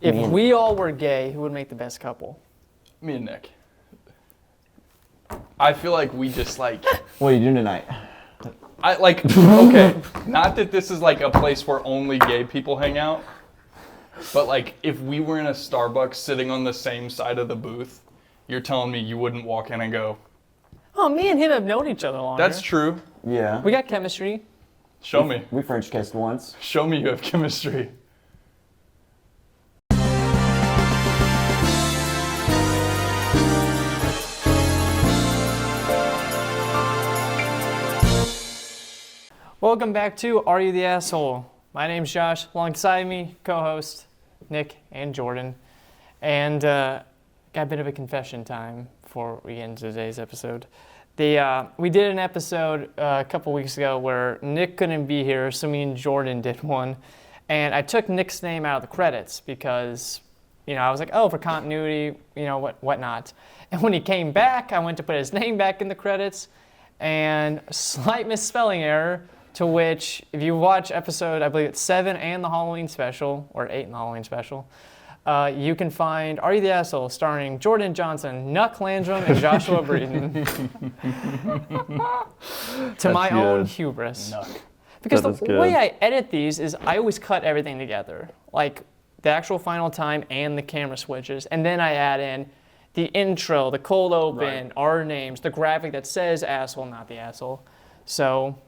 If we all were gay, who would make the best couple? Me and Nick. I feel like we just like. What are you doing tonight? Okay, not that this is like a place where only gay people hang out, but like if we were in a Starbucks sitting on the same side of the booth, you're telling me you wouldn't walk in and go, Oh, me and him have known each other longer. that's true. Yeah. We got chemistry. Show me. We French kissed once. Show me you have chemistry. Welcome back to Are You the Asshole? My name's Josh. Alongside me, co-host Nick and Jordan. And got a bit of a confession time before we get into today's episode. We did an episode a couple weeks ago where Nick couldn't be here, so me and Jordan did one. And I took Nick's name out of the credits because, I was like, oh, for continuity, whatnot. And when he came back, I went to put his name back in the credits, and a slight misspelling error, to which, if you watch episode, I believe it's 7 and the Halloween special, or 8 and the Halloween special, you can find Are You the Asshole? Starring Jordan Johnson, Nuck Landrum, and Joshua Breeden. To my own hubris. Nuck. Because the way I edit these is I always cut everything together, like the actual final time and the camera switches, and then I add in the intro, the cold open, right. our names, the graphic that says asshole, not the asshole. So,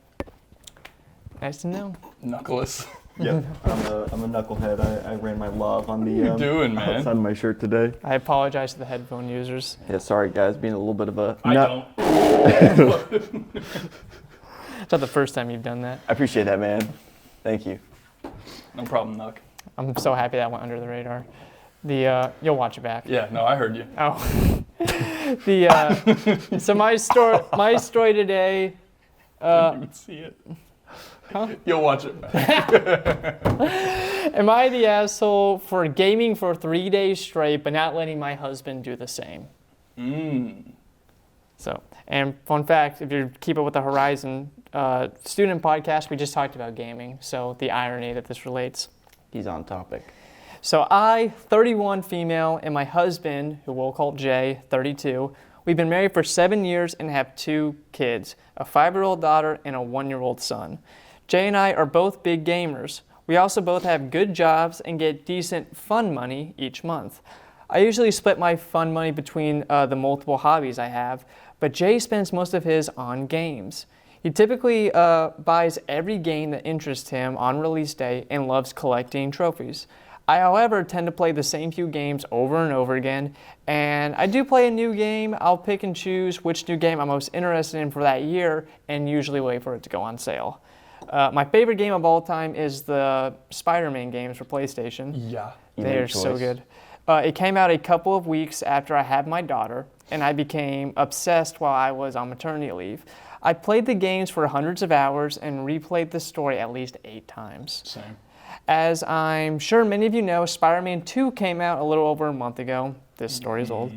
nice to know. Knuckles. Yep. I'm a knucklehead. I ran my love on the What are you doing, man? outside of my shirt today. I apologize to the headphone users. Yeah, sorry guys, being a little bit of a I nut. don't. It's not the first time you've done that. I appreciate that, man. Thank you. No problem, Nuck. I'm so happy that went under the radar. You'll watch it back. Yeah, no, I heard you. Oh. So my story today. Didn't even see it. Huh? You'll watch it back. Am I the asshole for gaming for 3 days straight, but not letting my husband do the same? So, and fun fact, if you keep up with the Horizon student podcast, we just talked about gaming. So the irony that this relates. He's on topic. So I, 31 female, and my husband, who we'll call Jay, 32, we've been married for 7 years and have 2 kids, a 5-year-old daughter and a 1-year-old son. Jay and I are both big gamers. We also both have good jobs and get decent fun money each month. I usually split my fun money between the multiple hobbies I have, but Jay spends most of his on games. He typically buys every game that interests him on release day and loves collecting trophies. I, however, tend to play the same few games over and over again, and I do play a new game. I'll pick and choose which new game I'm most interested in for that year and usually wait for it to go on sale. My favorite game of all time is the Spider-Man games for PlayStation. Yeah. They are so good. It came out a couple of weeks after I had my daughter, and I became obsessed while I was on maternity leave. I played the games for hundreds of hours and replayed the story at least 8 times. Same. As I'm sure many of you know, Spider-Man 2 came out a little over a month ago. This story is old.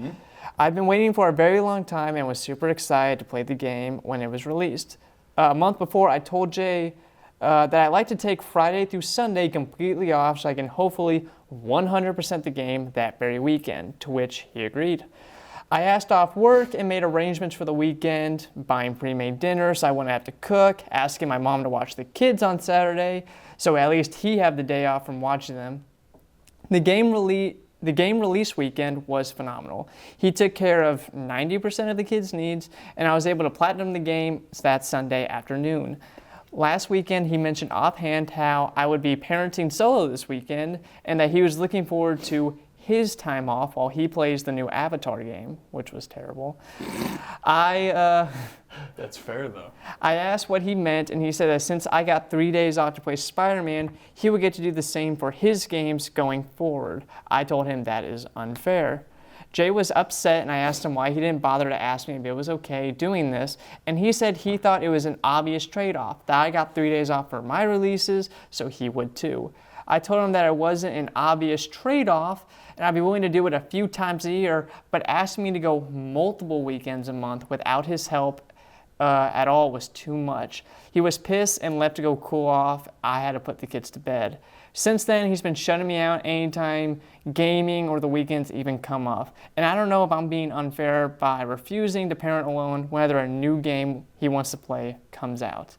I've been waiting for a very long time and was super excited to play the game when it was released. A month before, I told Jay that I'd like to take Friday through Sunday completely off so I can hopefully 100% the game that very weekend, to which he agreed. I asked off work and made arrangements for the weekend, buying pre-made dinner so I wouldn't have to cook, asking my mom to watch the kids on Saturday so at least he had the day off from watching them. The game release weekend was phenomenal. He took care of 90% of the kids' needs, and I was able to platinum the game that Sunday afternoon. Last weekend, he mentioned offhand how I would be parenting solo this weekend and that he was looking forward to his time off while he plays the new Avatar game, which was terrible. That's fair, though. I asked what he meant, and he said that since I got 3 days off to play Spider-Man, he would get to do the same for his games going forward. I told him that is unfair. Jay was upset, and I asked him why he didn't bother to ask me if it was okay doing this, and he said he thought it was an obvious trade-off, that I got 3 days off for my releases, so he would too. I told him that it wasn't an obvious trade-off, and I'd be willing to do it a few times a year, but asking me to go multiple weekends a month without his help at all was too much. He was pissed and left to go cool off. I had to put the kids to bed. Since then, he's been shutting me out anytime gaming or the weekends even come up. And I don't know if I'm being unfair by refusing to parent alone whether a new game he wants to play comes out.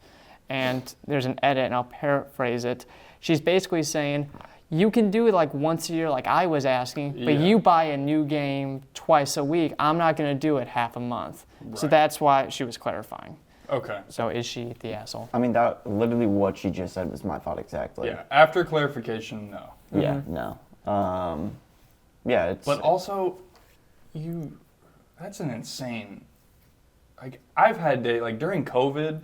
And there's an edit, and I'll paraphrase it. She's basically saying, you can do it like once a year like I was asking, but Yeah. you buy a new game twice a week. I'm not going to do it half a month. So Right. that's why she was clarifying. Okay. So is she the asshole? I mean, that literally what she just said was my thought exactly. Yeah. After clarification, no. Yeah. No. Yeah. It's. But also, that's an insane. Like I've had like during COVID,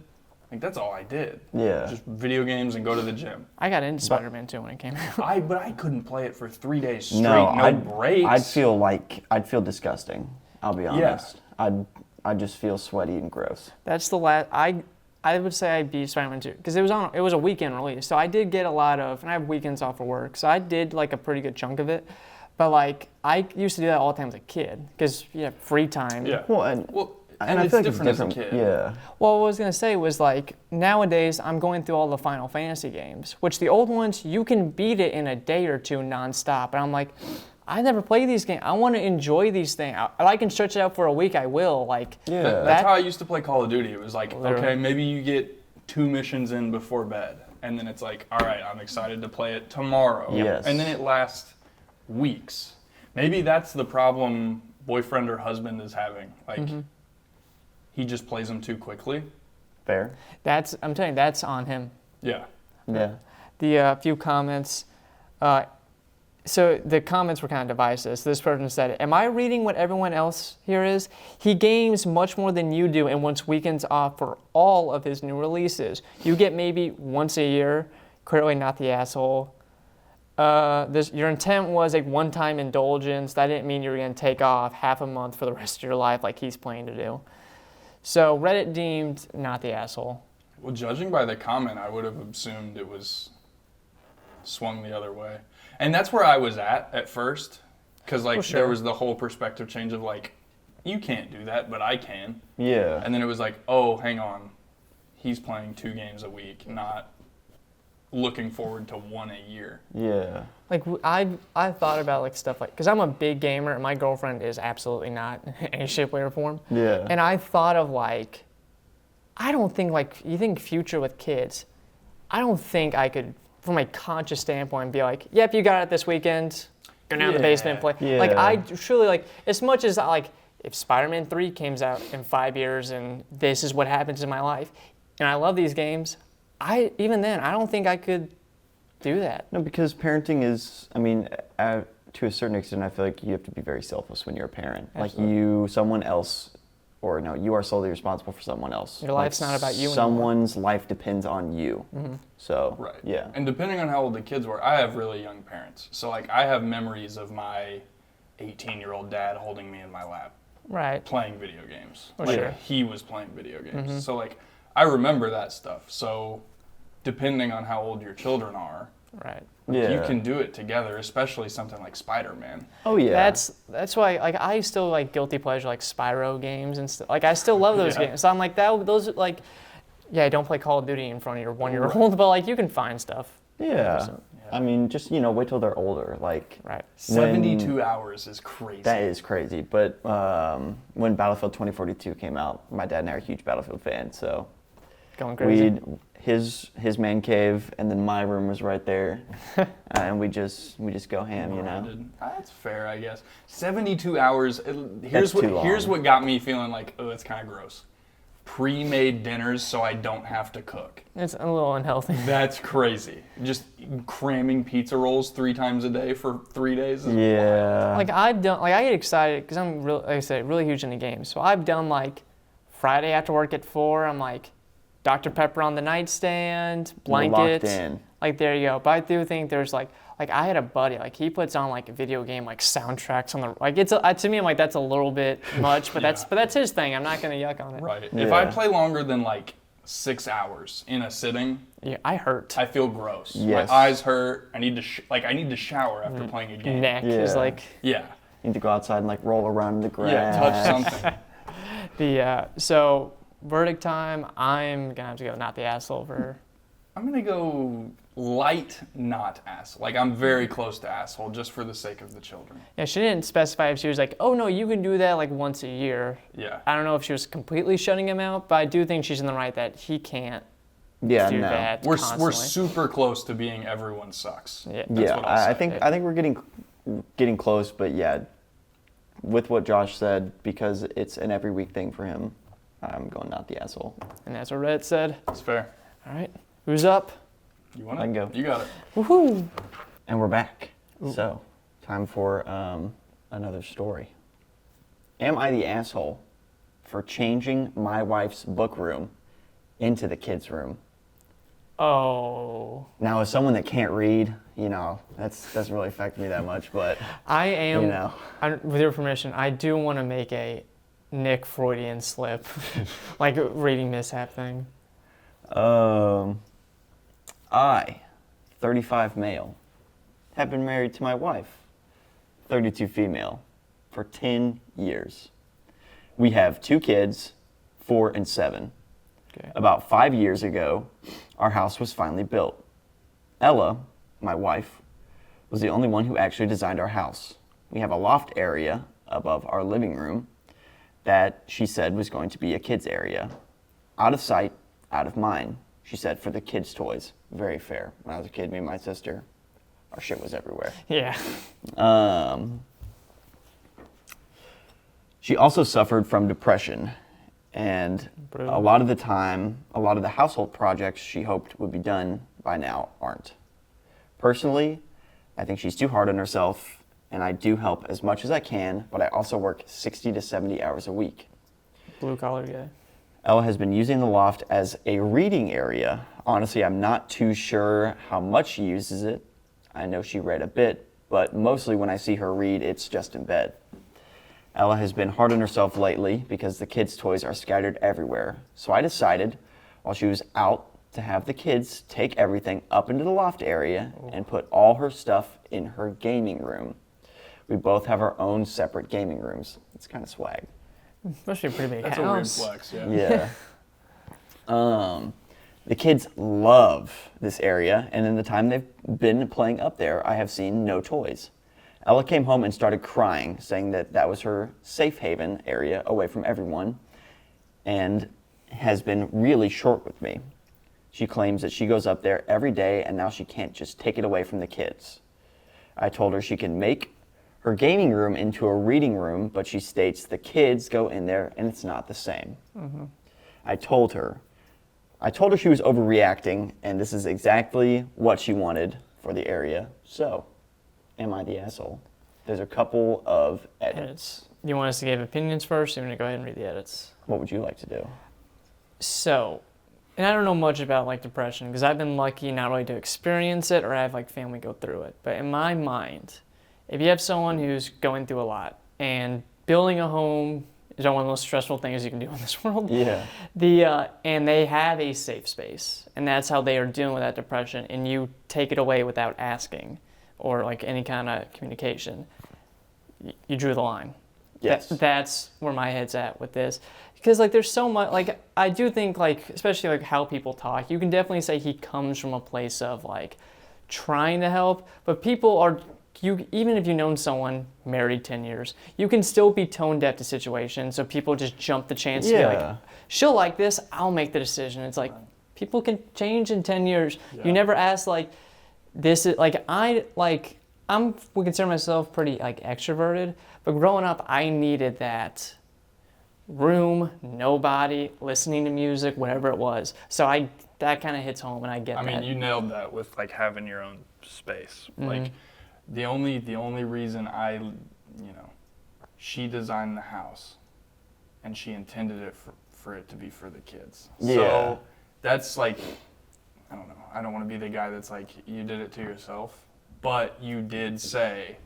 like that's all I did. Yeah. Just video games and go to the gym. I got into Spider-Man 2 when it came out. But I couldn't play it for 3 days straight. no. Breaks. I'd feel disgusting. I'll be honest. I'd just feel sweaty and gross. That's the last. I would say I beat Spider-Man 2 because it was a weekend release, so I did get a lot of, and I have weekends off of work, so I did like a pretty good chunk of it. But like I used to do that all the time as a kid because you have free time. Yeah. Well, and and I it's feel like different it's different. as a kid. Yeah. Well, what I was gonna say was like nowadays I'm going through all the Final Fantasy games, which the old ones you can beat it in a day or two nonstop, and I'm like, I never play these games. I want to enjoy these things. If I can stretch it out for a week, I will. Like, Yeah. That's how I used to play Call of Duty. It was like, Literally. okay, maybe you get 2 missions in before bed, and then it's like, all right, I'm excited to play it tomorrow. Yes. And then it lasts weeks. Maybe that's the problem boyfriend or husband is having. Like, he just plays them too quickly. Fair. I'm telling you, that's on him. Yeah. Yeah. The few comments. So the comments were kind of divisive. So this person said, am I reading what everyone else here is? He games much more than you do and wants weekends off for all of his new releases. You get maybe once a year. Clearly not the asshole. Your intent was a one-time indulgence. That didn't mean you were going to take off half a month for the rest of your life like he's planning to do. So Reddit deemed not the asshole. Well, judging by the comment, I would have assumed it was swung the other way. And that's where I was at first. Because, like, Well, sure. there was the whole perspective change of, like, you can't do that, but I can. Yeah. And then it was like, oh, hang on. He's playing 2 games a week, not looking forward to 1 a year. Yeah. Like I thought about like stuff like, because I'm a big gamer and my girlfriend is absolutely not in any shape, way, or form. Yeah. And I thought of like, I don't think like, you think future with kids, I don't think I could, from a conscious standpoint, be like, yep, you got it this weekend, go down to the basement and play. Yeah. Like I truly like, as much as like, if Spider-Man 3 comes out in 5 years and this is what happens in my life, and I love these games, even then, I don't think I could do that. No, because parenting is, I mean, to a certain extent, I feel like you have to be very selfless when you're a parent. Absolutely. Like you are solely responsible for someone else. Your life's not about you anymore. Someone's life depends on you. Mm-hmm. So, Right. yeah. And depending on how old the kids were, I have really young parents. So, like, I have memories of my 18-year-old dad holding me in my lap, Right. playing video games. Oh, like, sure. he was playing video games. So, like, I remember that stuff. So, depending on how old your children are, Right. Yeah. you can do it together, especially something like Spider-Man. Oh, yeah. That's why like I still like guilty pleasure like Spyro games and stuff. Like I still love those Yeah. games. So I'm like those are like, yeah, don't play Call of Duty in front of your 1-year-old, but like you can find stuff. Yeah. 100%. I mean, just, wait till they're older. Like, Right. 72 hours is crazy. that is crazy. But when Battlefield 2042 came out, my dad and I are huge Battlefield fans, so Going crazy. his man cave, and then my room was right there, and we just go ham, That's fair, I guess. 72 hours. That's too long. Here's what got me feeling like, oh, that's kind of gross. Pre-made dinners so I don't have to cook. It's a little unhealthy. That's crazy. Just cramming pizza rolls 3 times a day for 3 days. Is wild. Yeah. Like I get excited because I'm really, like I said, really huge into games. So I've done like Friday after work at 4. I'm like Dr. Pepper on the nightstand, blanket. Locked in. Like there you go. But I do think there's like I had a buddy, like he puts on like a video game like soundtracks on the like it's to me I'm like that's a little bit much, but Yeah. that's his thing. I'm not gonna yuck on it. Right. Yeah. If I play longer than like 6 hours in a sitting, Yeah, I hurt. I feel gross. Yes. My eyes hurt. I need to I need to shower after playing a game. Neck is Yeah. like Yeah. Need to go outside and like roll around in the grass. Yeah. Touch something. so verdict time. I'm gonna have to go not the asshole for her. I'm gonna go light not asshole. Like I'm very close to asshole just for the sake of the children. Yeah, she didn't specify if she was like, oh no, you can do that like once a year. Yeah. I don't know if she was completely shutting him out, but I do think she's in the right that he can't Yeah, do no. that We're constantly. super close to being everyone sucks. Yeah. That's Yeah, what I'll I say. think we're getting close, but yeah, with what Josh said, because it's an every week thing for him, I'm going not the asshole. And that's what Reddit said. It's fair. All right, who's up? You want I can go. You got it. Woohoo! And we're back. So, time for another story. Am I the asshole for changing my wife's book room into the kids' room? Oh, Now, as someone that can't read, that doesn't really affect me that much, but I am. You know. With your permission, I do want to make a Nick Freudian slip, like a reading mishap thing. I, 35 male, have been married to my wife, 32 female, for 10 years. We have 2 kids, 4 and 7. Okay. About 5 years ago, our house was finally built. Ella, my wife, was the only one who actually designed our house. We have a loft area above our living room that she said was going to be a kids area. Out of sight, out of mind, she said, for the kids' toys. Very fair. When I was a kid, me and my sister, our shit was everywhere. Yeah. She also suffered from depression, and Brutal. a lot of the time, a lot of the household projects she hoped would be done by now aren't. Personally, I think she's too hard on herself, and I do help as much as I can, but I also work 60 to 70 hours a week. Blue collar guy. Ella has been using the loft as a reading area. Honestly, I'm not too sure how much she uses it. I know she read a bit, but mostly when I see her read, it's just in bed. Ella has been hard on herself lately because the kids' toys are scattered everywhere. So I decided, while she was out, to have the kids take everything up into the loft area and put all her stuff in her gaming room. We both have our own separate gaming rooms. It's kind of swag. Must be a pretty big That's a weird house. flex, yeah. Yeah. The kids love this area, and in the time they've been playing up there, I have seen no toys. Ella came home and started crying, saying that was her safe haven area away from everyone, and has been really short with me. She claims that she goes up there every day, and now she can't just take it away from the kids. I told her she can make her gaming room into a reading room, but she states the kids go in there and it's not the same. Mm-hmm. I told her she was overreacting, and this is exactly what she wanted for the area. So, am I the asshole? There's a couple of edits. You want us to give opinions first? Or you want to go ahead and read the edits? What would you like to do? So, and I don't know much about like depression because I've been lucky not really to experience it or have like family go through it. But in my mind, if you have someone who's going through a lot and building a home is one of the most stressful things you can do in this world. Yeah. And they have a safe space, and that's how they are dealing with that depression. And you take it away without asking, or like any kind of communication. You drew the line. Yes. That's where my head's at with this, because like there's so much. Like I do think like especially like how people talk. You can definitely say he comes from a place of like trying to help, but people are. Even if you've known someone married 10 years, you can still be tone deaf to situations. So people just jump the chance to be like, she'll like this, I'll make the decision. It's like, people can change in 10 years. Yeah. You never ask like, this is like, would consider myself pretty like extroverted, but growing up, I needed that room, nobody, listening to music, whatever it was. So that kind of hits home and I get that. I mean, you nailed that with like having your own space. Like the only reason she designed the house and she intended it for it to be for the kids. Yeah. So that's like, I don't know. I don't want to be the guy that's like, you did it to yourself, but you did say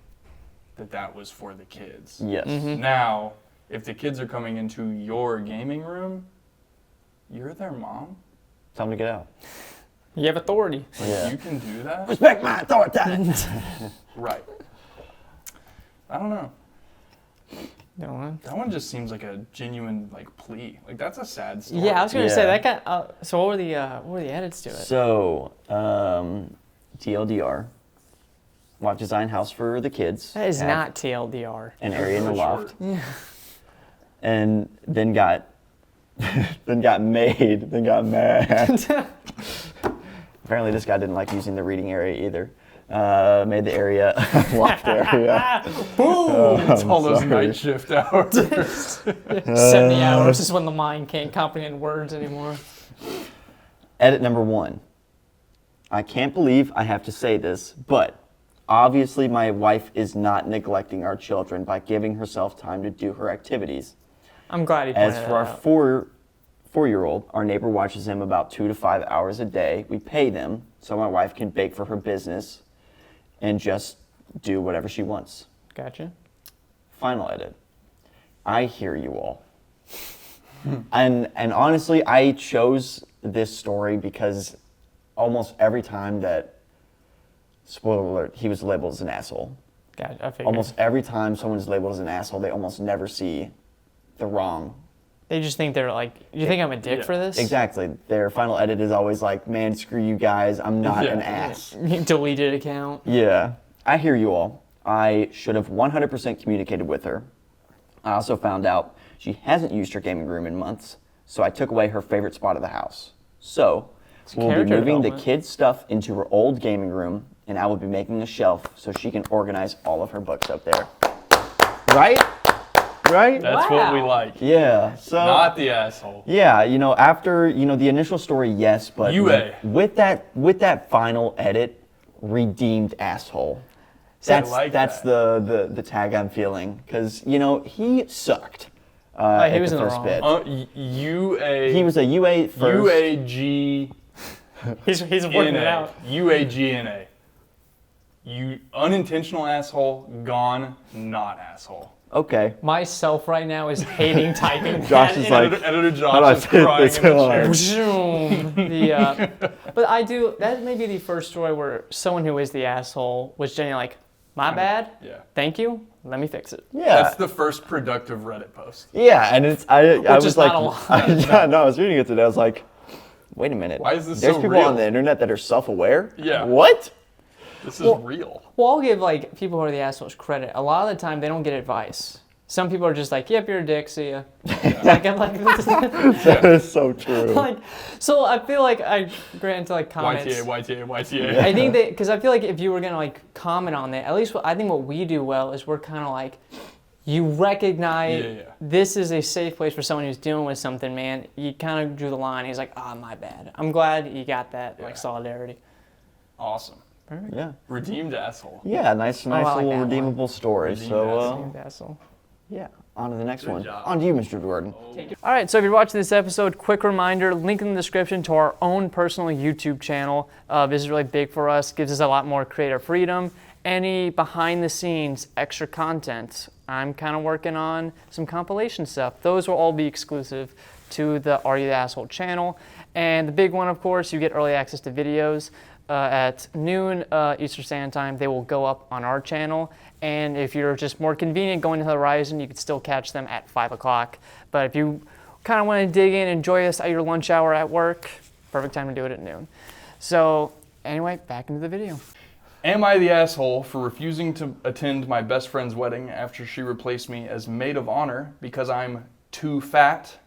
that was for the kids. Yes. Now, if the kids are coming into your gaming room, you're their mom. Tell them to get out. You have authority. Yeah. You can do that? Respect my authority. Right. I don't know. Don't know. That one just seems like a genuine like plea. Like that's a sad story. Yeah, I was gonna say Yeah. that kind. So what were the edits to it? So, TLDR. Want to design house for the kids. That is have not TLDR. an area in the For loft. sure. And then got then got made, then got mad. Apparently this guy didn't like using the reading area either. Made the area loft area. It's all those sorry. night shift hours. 70 hours is when the mind can't comprehend words anymore. Edit number 1. I can't believe I have to say this, but obviously my wife is not neglecting our children by giving herself time to do her activities. I'm glad he pointed As that for our out. four-year-old, our neighbor watches him about 2 to 5 hours a day. We pay them so my wife can bake for her business and just do whatever she wants. Gotcha. Final edit. I hear you all. and honestly, I chose this story because almost every time that, spoiler alert, he was labeled as an asshole. Gotcha. I figured. Almost every time someone's labeled as an asshole, they almost never see the wrong. They just think they're like, you think I'm a dick Yeah. for this? Exactly. Their final edit is always like, man, screw you guys, I'm not Yeah. an ass. Deleted account. Yeah, I hear you all. I should have 100% communicated with her. I also found out she hasn't used her gaming room in months, so I took away her favorite spot of the house. So, we'll be character moving the development. kids' stuff into her old gaming room, and I will be making a shelf so she can organize all of her books up there. Right? Right? That's what we Wow. like. Yeah, so... Not the asshole. Yeah, after, the initial story, yes, but UA. with that final edit, redeemed asshole. That's like that's that. the tag I'm feeling, because he sucked. he At was the in the first wrong. bit. UA. He was a UA first. UAG. He's working it out. UAGNA. You unintentional asshole, gone, not asshole. Okay. Myself right now is hating typing. Josh that is in like, Editor how do I Josh is fit crying this in the on? chair. Zoom. But I do. That may be the first story where someone who is the asshole was genuinely like, "My bad. Yeah. Thank you. Let me fix it." Yeah. That's the first productive Reddit post. Yeah, and I was is like, not a lot. I was reading it today. I was like, wait a minute. Why is this There's so people real? on the internet that are self-aware. Yeah. What? This is real. Well, I'll give people who are the assholes credit. A lot of the time, they don't get advice. Some people are just like, "Yep, you're a dick. See ya." I'm like, That is so true. like, so I feel like I grant into like comments. YTA. I think that because I feel like if you were gonna like comment on that, at least I think what we do well is we're kind of like, you recognize Yeah. this is a safe place for someone who's dealing with something, man. You kind of drew the line. He's like, "Ah, my bad." I'm glad you got that like solidarity. Awesome. Yeah. Redeemed asshole. Yeah, nice I like little that one. redeemable story. Redeemed So, Asshole. yeah, on to the next one. job. On to you, Mr. Jordan. All right, so if you're watching this episode, quick reminder, link in the description to our own personal YouTube channel. This is really big for us, gives us a lot more creative freedom. Any behind the scenes extra content, I'm kind of working on some compilation stuff. Those will all be exclusive to the Are You the Asshole channel. And the big one, of course, you get early access to videos. At noon Eastern Standard Time, they will go up on our channel. And if you're just more convenient going to the Horizon, you can still catch them at 5 o'clock. But if you kind of want to dig in, enjoy us at your lunch hour at work, perfect time to do it at noon. So anyway, back into the video. Am I the asshole for refusing to attend my best friend's wedding after she replaced me as maid of honor because I'm too fat?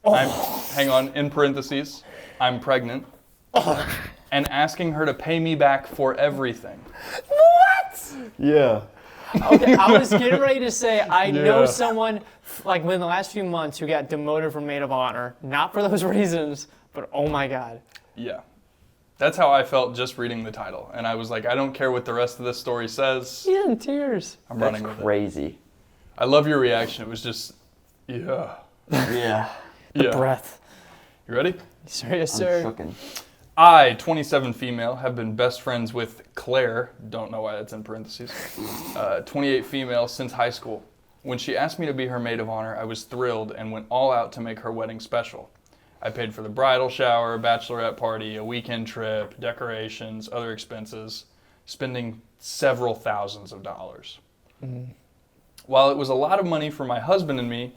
Hang on, in parentheses, I'm pregnant. And asking her to pay me back for everything. Yeah. Okay, I was getting ready to say I know Yeah. someone like within the last few months who got demoted from maid of honor. Not for those reasons, but oh my god. Yeah. That's how I felt just reading the title. And I was like, I don't care what the rest of this story says. He's in tears. I'm That's running with it. crazy. I love your reaction. It was just, yeah. Yeah. Yeah. Breath. You ready? Sir, yes, I'm sir. shooken. I, 27 female, have been best friends with Claire, don't know why that's in parentheses, 28 female since high school. When she asked me to be her maid of honor, I was thrilled and went all out to make her wedding special. I paid for the bridal shower, bachelorette party, a weekend trip, decorations, other expenses, spending several thousands of dollars. While it was a lot of money for my husband and me,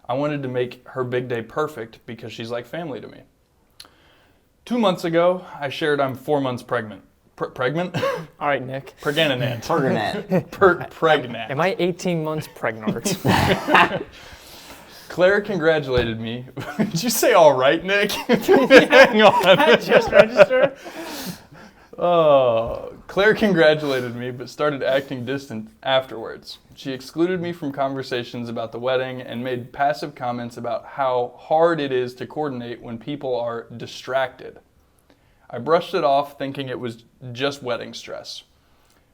I wanted to make her big day perfect because she's like family to me. 2 months ago, I shared I'm 4 months pregnant. Pregnant? All right, Nick. Pregnant. Pergament. Pregnant. Am I 18 months pregnant? Claire congratulated me. Did you say all right, Nick? Hang on. Just register. Claire congratulated me, but started acting distant afterwards. She excluded me from conversations about the wedding and made passive comments about how hard it is to coordinate when people are distracted. I brushed it off, thinking it was just wedding stress.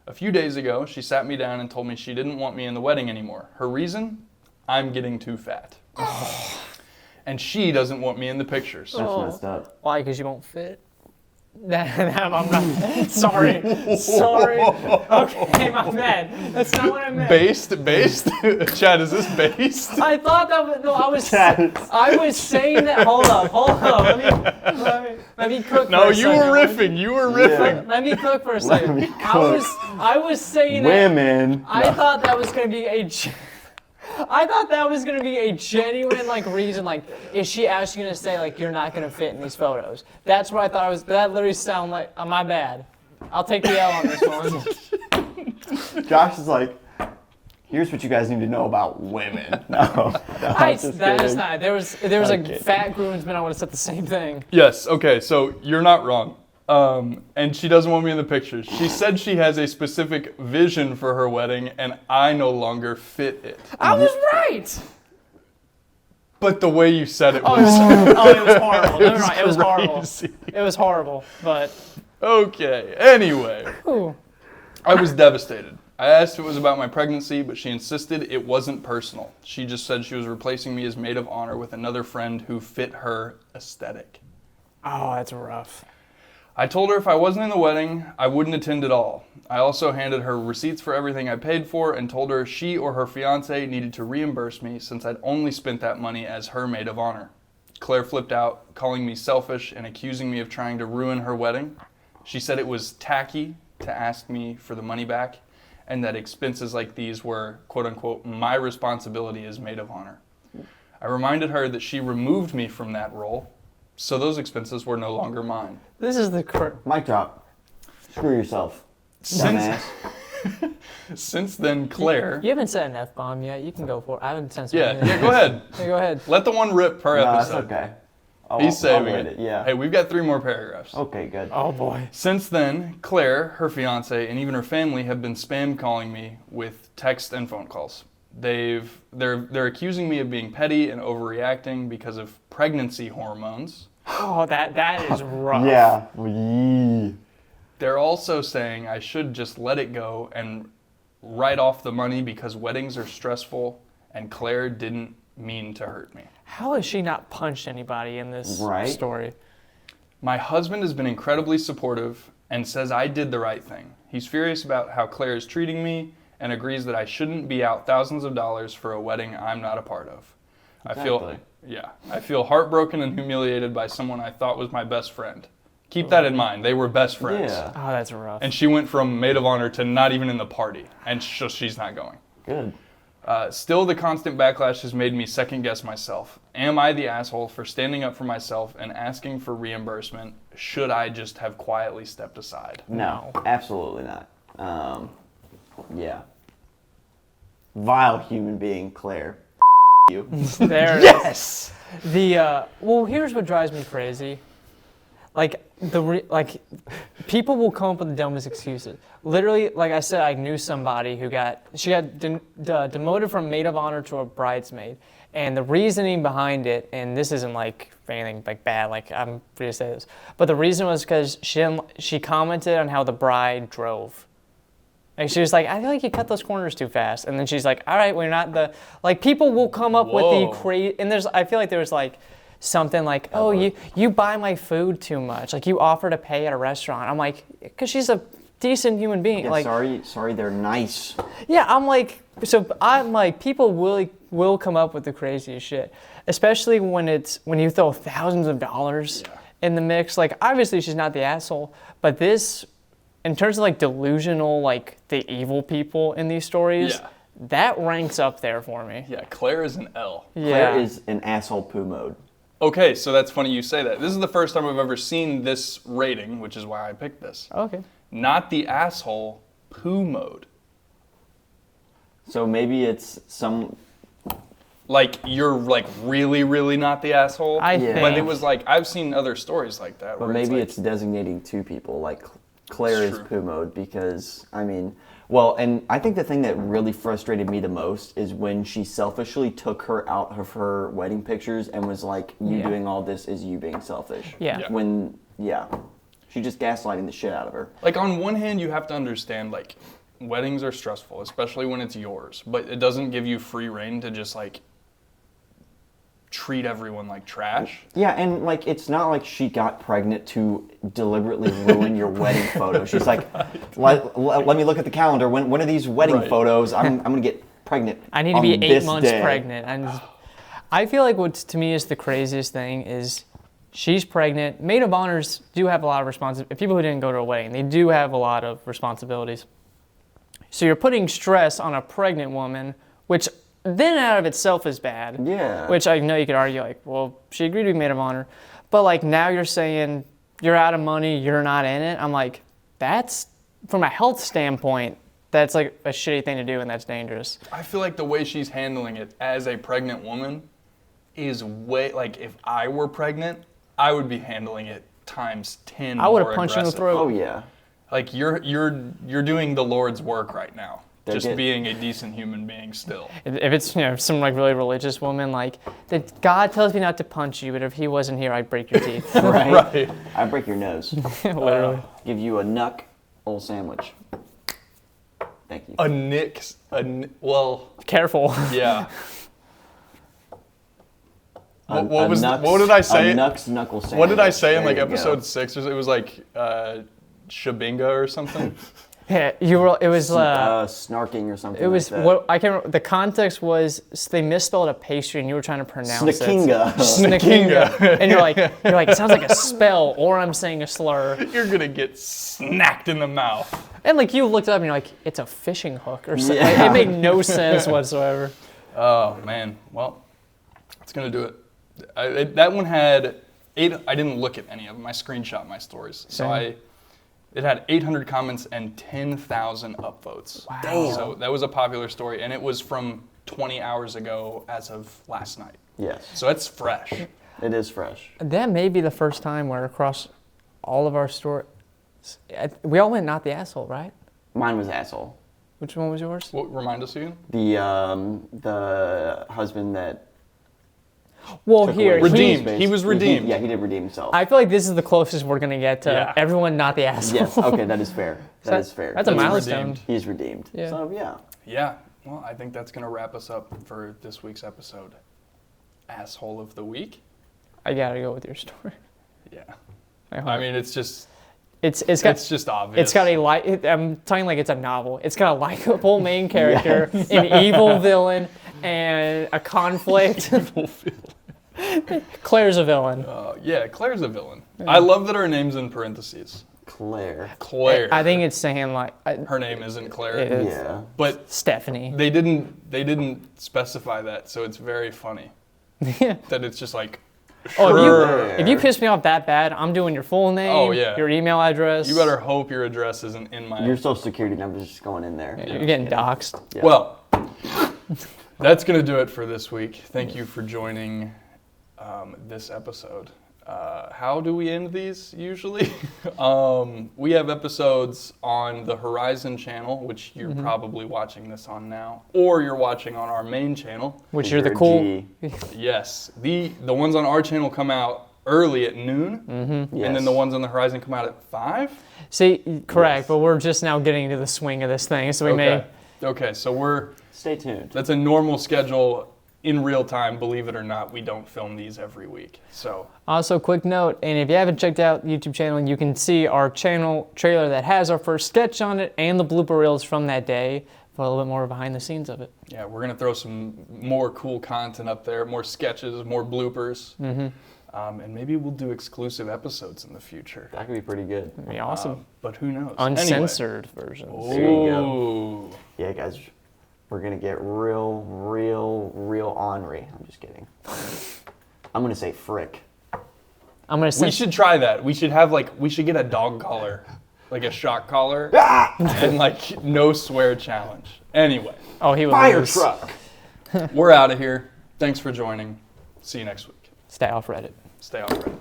A few days ago, she sat me down and told me she didn't want me in the wedding anymore. Her reason? I'm getting too fat. And she doesn't want me in the pictures. That's messed up. Why? Because you won't fit? I'm not. Sorry. Okay, my bad. That's not what I meant. Based? Chad, is this based? I thought that was. No, I was. Chad. I was saying that. Hold up. Let me cook. No, for a you were second. riffing. Let me cook for a second. me I was saying that. Women. I thought that was gonna be a genuine like reason. Like, is she actually gonna say like you're not gonna fit in these photos? That's what I thought it was. That literally sounded like my bad. I'll take the L on this one. Josh is like, here's what you guys need to know about women. No, That is kidding. not. There was I'm a kidding. fat groomsman. I would have said the same thing. Yes, okay, so you're not wrong. And she doesn't want me in the pictures. She said she has a specific vision for her wedding, and I no longer fit it. I was right. But the way you said it Oh, was it was horrible. Never mind. It was horrible. crazy. It was horrible. But Okay, anyway, ooh. I was devastated. I asked if it was about my pregnancy, but she insisted it wasn't personal. She just said she was replacing me as maid of honor with another friend who fit her aesthetic. Oh, that's rough. I told her if I wasn't in the wedding, I wouldn't attend at all. I also handed her receipts for everything I paid for and told her she or her fiance needed to reimburse me since I'd only spent that money as her maid of honor. Claire flipped out, calling me selfish and accusing me of trying to ruin her wedding. She said it was tacky to ask me for the money back and that expenses like these were, quote unquote, my responsibility as maid of honor. I reminded her that she removed me from that role, so those expenses were no longer mine. This is the Mic drop. Screw yourself. Since, Dumbass. since then, Claire... You haven't said an F-bomb yet. You can go for it. I haven't censored Yeah, anything. yeah, go ahead. Yeah, go ahead. Let the one rip per No, that's episode. okay. He's saving read it. Yeah. Hey, we've got 3 more paragraphs. Okay, good. Oh boy. Since then, Claire, her fiance, and even her family have been spam calling me with text and phone calls. They're accusing me of being petty and overreacting because of pregnancy hormones. Oh, that is rough. Yeah. Yee. They're also saying I should just let it go and write off the money because weddings are stressful and Claire didn't mean to hurt me. How has she not punched anybody in this Right. story? My husband has been incredibly supportive and says I did the right thing. He's furious about how Claire is treating me and agrees that I shouldn't be out thousands of dollars for a wedding I'm not a part of. Exactly. I feel heartbroken and humiliated by someone I thought was my best friend. Keep that in mind. They were best friends. Yeah. Oh, that's rough. And she went from maid of honor to not even in the party, and she's not going. Good. Still, the constant backlash has made me second guess myself. Am I the asshole for standing up for myself and asking for reimbursement? Should I just have quietly stepped aside? No, absolutely not. Yeah. Vile human being, Claire. You. There it is. Yes! Well, here's what drives me crazy. Like people will come up with the dumbest excuses. Literally, like I said, I knew somebody who got demoted from maid of honor to a bridesmaid, and the reasoning behind it, and this isn't like anything like bad, like I'm free to say this, but the reason was because she commented on how the bride drove. Like she was like, I feel like you cut those corners too fast, and then she's like, all right, we're not the like people will come up with the Whoa. crazy, and I feel like there was like. Something like, oh, you buy my food too much. Like you offer to pay at a restaurant. I'm like, because she's a decent human being. Yeah, like, sorry, they're nice. yeah, I'm like, people will come up with the craziest shit, especially when you throw thousands of dollars in the mix. Like, obviously she's not the asshole, but this, in terms of like delusional, like the evil people in these stories, that ranks up there for me. Yeah, Claire is an L. Yeah. Claire is in asshole poo mode. Okay, so that's funny you say that. This is the first time I've ever seen this rating, which is why I picked this. Okay. not the asshole, poo mode. So maybe it's some. Like, you're, like, really, really not the asshole. I Yeah. think. But it was like, I've seen other stories like that. But Where maybe like, it's designating two people. Like Claire It's is true. poo mode because, I mean, well, and I think the thing that really frustrated me the most is when she selfishly took her out of her wedding pictures and was like, you Yeah. doing all this is you being selfish. Yeah. Yeah. When, yeah. She just gaslighting the shit out of her. Like, on one hand, you have to understand, like, weddings are stressful, especially when it's yours. But it doesn't give you free reign to just, like, treat everyone like trash. Yeah, and like it's not like she got pregnant to deliberately ruin your wedding photo. She's like, let me look at the calendar. When are these wedding Right. photos? I'm gonna get pregnant. I need to on be 8 this months day. pregnant. I feel like what to me is the craziest thing is she's pregnant. Maid of honors do have a lot of responsibilities. People who didn't go to a wedding, they do have a lot of responsibilities. So you're putting stress on a pregnant woman, which then out of itself is bad. Yeah. Which I know you could argue like, well, she agreed to be maid of honor. But like now you're saying you're out of money, you're not in it. I'm like, that's, from a health standpoint, that's like a shitty thing to do and that's dangerous. I feel like the way she's handling it as a pregnant woman is way, like, if I were pregnant, I would be handling it times 10 I would more have punched you in the aggressive. throat. Oh yeah. Like, you're doing the Lord's work right now. They're Just good. being a decent human being still. If it's some like really religious woman, like that God tells me not to punch you, but if He wasn't here, I'd break your teeth. Right. Right. I break your nose. Literally. Give you a nuck old sandwich. Thank you. Well, Careful. yeah. A- What a was Nux- what did I say? A Nux knuckle sandwich. What did I say in There like you go. episode 6? It was like Shabinga or something. Yeah, you were. It was. Snarking or something. It was like that. what I can't remember. The context was they misspelled a pastry and you were trying to pronounce Snakinga. it. Snakinga. And you're like, it sounds like a spell, or I'm saying a slur. You're gonna get snacked in the mouth. And like you looked up and you're like, it's a fishing hook or something. Like, Yeah. it made no sense whatsoever. Oh man. Well, it's gonna do it. That one had 8. I didn't look at any of them. I screenshot my stories. So Same. it had 800 comments and 10,000 upvotes. Wow. Damn. So that was a popular story, and it was from 20 hours ago as of last night. Yes. So it's fresh. It is fresh. That may be the first time where across all of our stories, we all went not the asshole, right? Mine was asshole. Which one was yours? What, remind us again? The husband that Well, took here, away Redeemed. space. He was redeemed. Yeah, he did redeem himself. I feel like this is the closest we're gonna get to Yeah. everyone not the asshole. Yes. Okay, that is fair. That is fair. That's a That's milestone. redeemed. He's redeemed. Yeah. So yeah. Yeah. Well, I think that's gonna wrap us up for this week's episode. Asshole of the week. I gotta go with your story. Yeah. I I mean, it's just it's got it's just obvious. it's got I'm talking like it's a novel. It's got a likable main character, an evil villain, and a conflict. Claire's a villain. Yeah, Claire's a villain. I love that her name's in parentheses. Claire. Claire. I think it's saying like her name isn't Claire, It is. Yeah. but Stephanie. they didn't specify that, so it's very funny that it's just like. Oh, Sure. if you piss me off that bad, I'm doing your full name, Oh, yeah. your email address. You better hope your address isn't in my. Your social security number is just going in there. You're getting doxxed. Yeah. Well, that's going to do it for this week. Thank you for joining this episode. How do we end these usually? We have episodes on the Horizon channel, which you're probably watching this on now, or you're watching on our main channel. Which you're the You're a cool. G. Yes, the ones on our channel come out early at noon, and then Yes. the ones on the Horizon come out at 5. See, correct, Yes. but we're just now getting into the swing of this thing, so we may. Okay, so Stay tuned. that's a normal schedule in real time. Believe it or not, we don't film these every week. So Also, quick note, and if you haven't checked out the YouTube channel, you can see our channel trailer that has our first sketch on it and the blooper reels from that day for a little bit more behind the scenes of it. yeah, we're gonna throw some more cool content up there, more sketches, more bloopers, and maybe we'll do exclusive episodes in the future. That could be pretty good. It'd be awesome. But who knows? Uncensored versions. There you go. Ooh. Yeah, guys, we're gonna get real ornery. I'm just kidding. I'm gonna say frick. I'm gonna We send. should try that. We should get a dog collar like a shock collar, and like no swear challenge. Anyway, Oh, he would Fire lose. truck. we're out of here. Thanks for joining. See you next week. Stay off Reddit. Stay off Reddit.